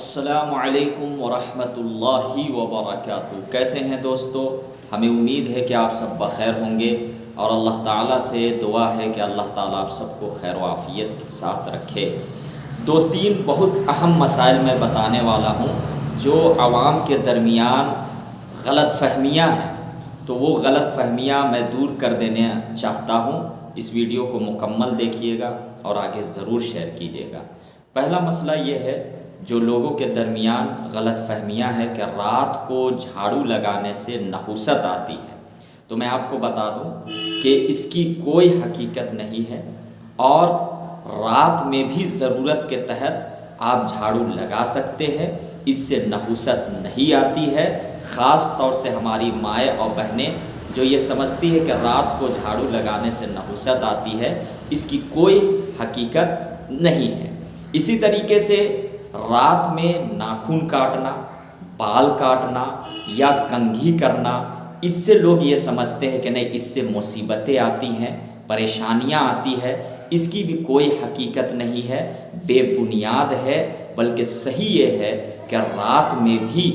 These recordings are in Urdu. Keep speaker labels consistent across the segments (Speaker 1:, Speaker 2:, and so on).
Speaker 1: السلام علیکم ورحمۃ اللہ وبرکاتہ۔ کیسے ہیں دوستو؟ ہمیں امید ہے کہ آپ سب بخیر ہوں گے اور اللہ تعالیٰ سے دعا ہے کہ اللہ تعالیٰ آپ سب کو خیر و عافیت کے ساتھ رکھے۔ دو تین بہت اہم مسائل میں بتانے والا ہوں جو عوام کے درمیان غلط فہمیاں ہیں، تو وہ غلط فہمیاں میں دور کر دینا چاہتا ہوں۔ اس ویڈیو کو مکمل دیکھیے گا اور آگے ضرور شیئر کیجیے گا۔ پہلا مسئلہ یہ ہے، جو لوگوں کے درمیان غلط فہمیاں ہے کہ رات کو جھاڑو لگانے سے نحوست آتی ہے۔ تو میں آپ کو بتا دوں کہ اس کی کوئی حقیقت نہیں ہے، اور رات میں بھی ضرورت کے تحت آپ جھاڑو لگا سکتے ہیں، اس سے نحوست نہیں آتی ہے۔ خاص طور سے ہماری مائیں اور بہنیں جو یہ سمجھتی ہے کہ رات کو جھاڑو لگانے سے نحوست آتی ہے، اس کی کوئی حقیقت نہیں ہے۔ اسی طریقے سے رات میں ناخن کاٹنا، بال کاٹنا یا کنگھی کرنا، اس سے لوگ یہ سمجھتے ہیں کہ نہیں، اس سے مصیبتیں آتی ہیں، پریشانیاں آتی ہے۔ اس کی بھی کوئی حقیقت نہیں ہے، بے بنیاد ہے۔ بلکہ صحیح یہ ہے کہ رات میں بھی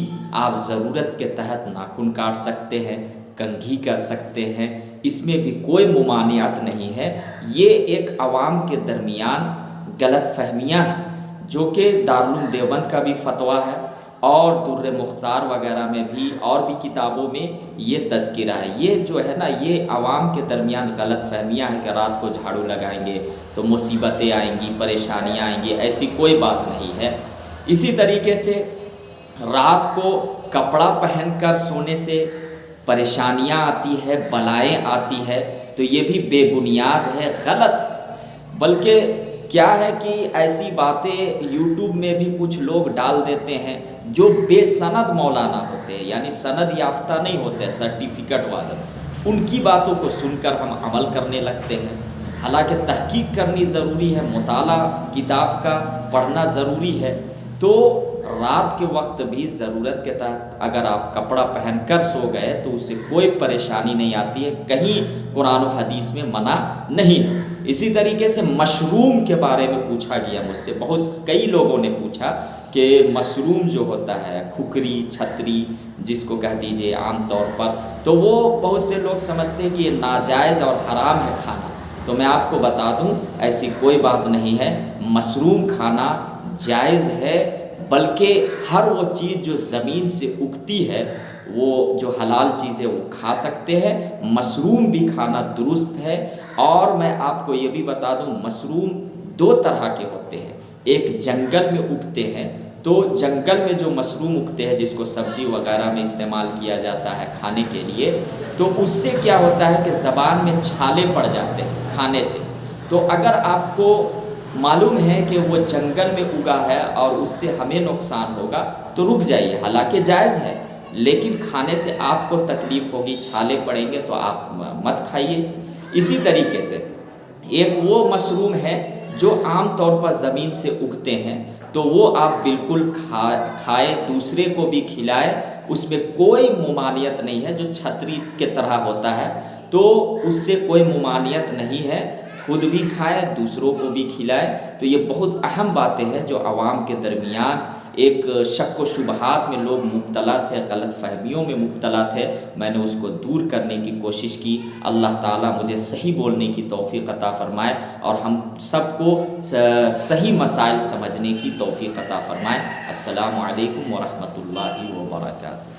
Speaker 1: آپ ضرورت کے تحت ناخن کاٹ سکتے ہیں، کنگھی کر سکتے ہیں، اس میں بھی کوئی ممانعت نہیں ہے۔ یہ ایک عوام کے درمیان غلط فہمیاں ہیں، جو کہ دارالعلوم دیوبند کا بھی فتویٰ ہے اور در مختار وغیرہ میں بھی اور بھی کتابوں میں یہ تذکرہ ہے۔ یہ جو ہے نا، یہ عوام کے درمیان غلط فہمیاں ہیں کہ رات کو جھاڑو لگائیں گے تو مصیبتیں آئیں گی، پریشانیاں آئیں گی، ایسی کوئی بات نہیں ہے۔ اسی طریقے سے رات کو کپڑا پہن کر سونے سے پریشانیاں آتی ہے، بلائیں آتی ہے، تو یہ بھی بے بنیاد ہے، غلط ہے۔ بلکہ کیا ہے کہ ایسی باتیں یوٹیوب میں بھی کچھ لوگ ڈال دیتے ہیں جو بے سند مولانا ہوتے ہیں، یعنی سند یافتہ نہیں ہوتے، سرٹیفکیٹ والے، ان کی باتوں کو سن کر ہم عمل کرنے لگتے ہیں۔ حالانکہ تحقیق کرنی ضروری ہے، مطالعہ کتاب کا پڑھنا ضروری ہے۔ تو رات کے وقت بھی ضرورت کے تحت اگر آپ کپڑا پہن کر سو گئے تو اس سے کوئی پریشانی نہیں آتی ہے، کہیں قرآن و حدیث میں منع نہیں ہے۔ اسی طریقے سے مشروم کے بارے میں پوچھا گیا مجھ سے، کئی لوگوں نے پوچھا کہ مشروم جو ہوتا ہے، کھکری، چھتری جس کو کہہ دیجئے عام طور پر، تو وہ بہت سے لوگ سمجھتے ہیں کہ یہ ناجائز اور حرام ہے کھانا۔ تو میں آپ کو بتا دوں ایسی کوئی بات نہیں ہے، مشروم کھانا جائز ہے۔ بلکہ ہر وہ چیز جو زمین سے اگتی ہے، وہ جو حلال چیزیں وہ کھا سکتے ہیں، مشروم بھی کھانا درست ہے۔ اور میں آپ کو یہ بھی بتا دوں، مشروم دو طرح کے ہوتے ہیں، ایک جنگل میں اگتے ہیں، تو جنگل میں جو مشروم اگتے ہیں جس کو سبزی وغیرہ میں استعمال کیا جاتا ہے کھانے کے لیے، تو اس سے کیا ہوتا ہے کہ زبان میں چھالے پڑ جاتے ہیں کھانے سے۔ تو اگر آپ کو معلوم ہے کہ وہ جنگل میں اگا ہے اور اس سے ہمیں نقصان ہوگا تو رک جائیے، حالانکہ جائز ہے، لیکن کھانے سے آپ کو تکلیف ہوگی، چھالے پڑیں گے، تو آپ مت کھائیے۔ اسی طریقے سے ایک وہ مشروم ہے جو عام طور پر زمین سے اگتے ہیں، تو وہ آپ بالکل کھائے، دوسرے کو بھی کھلائے، اس میں کوئی ممانعت نہیں ہے۔ جو چھتری کے طرح ہوتا ہے تو اس سے کوئی ممانعت نہیں ہے، خود بھی کھائے، دوسروں کو بھی کھلائے۔ تو یہ بہت اہم باتیں ہیں جو عوام کے درمیان ایک شک و شبہات میں لوگ مبتلا تھے، غلط فہمیوں میں مبتلا تھے، میں نے اس کو دور کرنے کی کوشش کی۔ اللہ تعالیٰ مجھے صحیح بولنے کی توفیق عطا فرمائے اور ہم سب کو صحیح مسائل سمجھنے کی توفیق عطا فرمائے۔ السلام علیکم ورحمۃ اللہ وبرکاتہ۔